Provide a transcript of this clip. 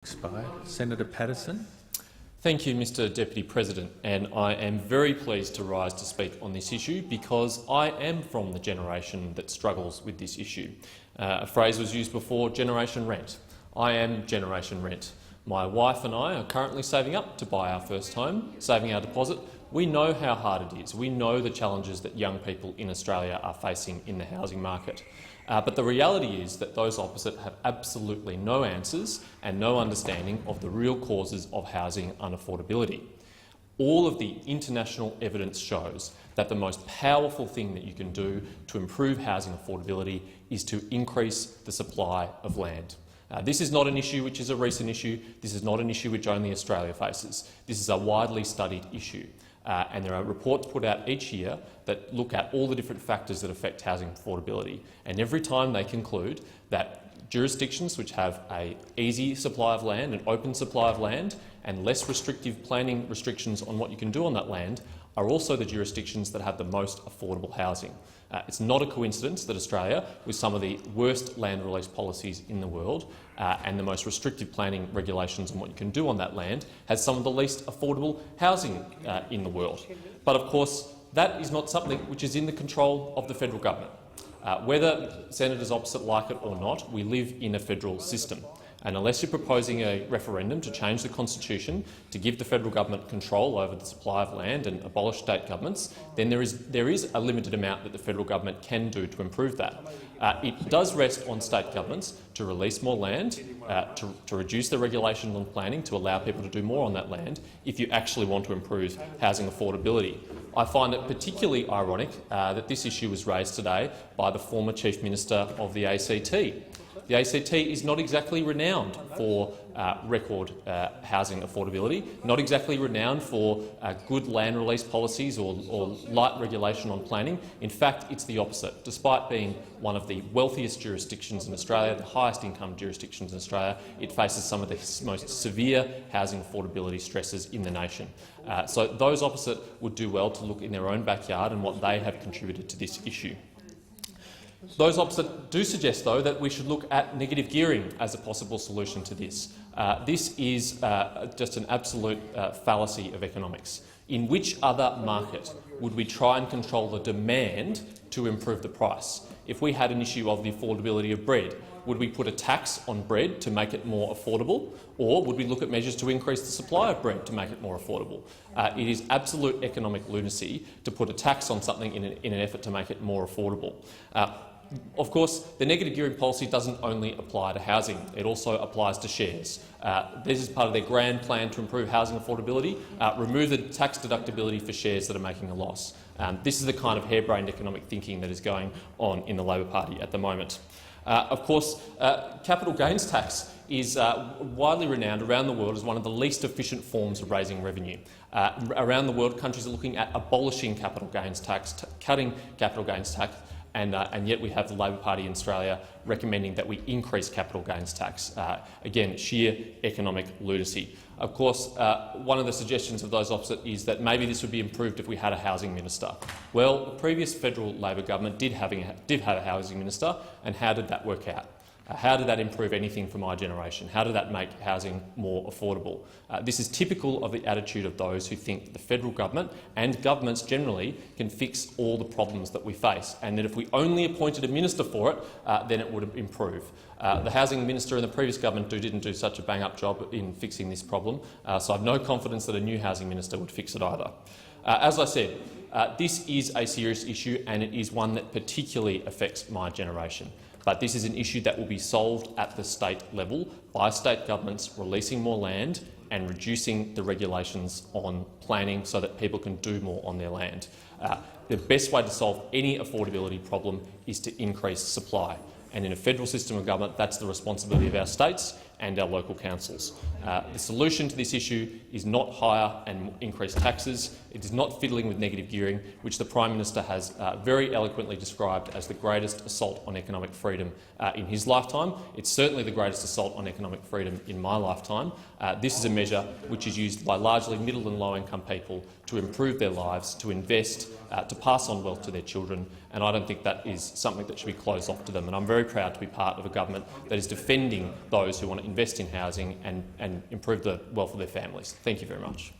Expired. Senator Paterson. Thank you, Mr Deputy President, and I am very pleased to rise to speak on this issue because I am from the generation that struggles with this issue. A phrase was used before, Generation Rent. I am Generation Rent. My wife and I are currently saving up to buy our first home, saving our deposit. We know how hard it is. We know the challenges that young people in Australia are facing in the housing market. But the reality is that those opposite have absolutely no answers and no understanding of the real causes of housing unaffordability. All of the international evidence shows that the most powerful thing that you can do to improve housing affordability is to increase the supply of land. This is not an issue which is a recent issue. This is not an issue which only Australia faces. This is a widely studied issue. And there are reports put out each year that look at all the different factors that affect housing affordability. And every time they conclude that jurisdictions which have an easy supply of land, an open supply of land, and less restrictive planning restrictions on what you can do on that land are also the jurisdictions that have the most affordable housing. It's not a coincidence that Australia, with some of the worst land release policies in the world and the most restrictive planning regulations on what you can do on that land, has some of the least affordable housing in the world. But of course, that is not something which is in the control of the federal government. Whether senators opposite like it or not, we live in a federal system. And unless you're proposing a referendum to change the constitution to give the federal government control over the supply of land and abolish state governments, then there is a limited amount that the federal government can do to improve that. It does rest on state governments to release more land, to reduce the regulation on planning, to allow people to do more on that land if you actually want to improve housing affordability. I find it particularly ironic that this issue was raised today by the former Chief Minister of the ACT. The ACT is not exactly renowned for record housing affordability, not exactly renowned for good land release policies or light regulation on planning. In fact, it's the opposite. Despite being one of the wealthiest jurisdictions in Australia, the highest income jurisdictions in Australia, it faces some of the most severe housing affordability stresses in the nation. So those opposite would do well to look in their own backyard and what they have contributed to this issue. Those opposite do suggest, though, that we should look at negative gearing as a possible solution to this. This is just an absolute fallacy of economics. In which other market would we try and control the demand to improve the price? If we had an issue of the affordability of bread, would we put a tax on bread to make it more affordable, or would we look at measures to increase the supply of bread to make it more affordable? It is absolute economic lunacy to put a tax on something in an effort to make it more affordable. Of course, the negative gearing policy doesn't only apply to housing, it also applies to shares. This is part of their grand plan to improve housing affordability, remove the tax deductibility for shares that are making a loss. This is the kind of harebrained economic thinking that is going on in the Labor Party at the moment. Of course, capital gains tax is widely renowned around the world as one of the least efficient forms of raising revenue. Around the world, countries are looking at abolishing capital gains tax, cutting capital gains tax, and yet we have the Labor Party in Australia recommending that we increase capital gains tax. Again, sheer economic lunacy. Of course, one of the suggestions of those opposite is that maybe this would be improved if we had a housing minister. Well, the previous federal Labor government did have a housing minister, and how did that work out? How did that improve anything for my generation? How did that make housing more affordable? This is typical of the attitude of those who think the federal government and governments generally can fix all the problems that we face, and that if we only appointed a minister for it, then it would improve. The housing minister in the previous government didn't do such a bang-up job in fixing this problem, so I have no confidence that a new housing minister would fix it either. As I said, this is a serious issue, and it is one that particularly affects my generation. But this is an issue that will be solved at the state level by state governments releasing more land and reducing the regulations on planning so that people can do more on their land. The best way to solve any affordability problem is to increase supply. And in a federal system of government, that's the responsibility of our states and our local councils. The solution to this issue is not higher and increased taxes. It is not fiddling with negative gearing, which the Prime Minister has very eloquently described as the greatest assault on economic freedom in his lifetime. It's certainly the greatest assault on economic freedom in my lifetime. This is a measure which is used by largely middle and low-income people to improve their lives, to invest, to pass on wealth to their children, and I don't think that is something that should be closed off to them. And I'm very proud to be part of a government that is defending those who want to invest in housing and improve the wealth of their families. Thank you very much.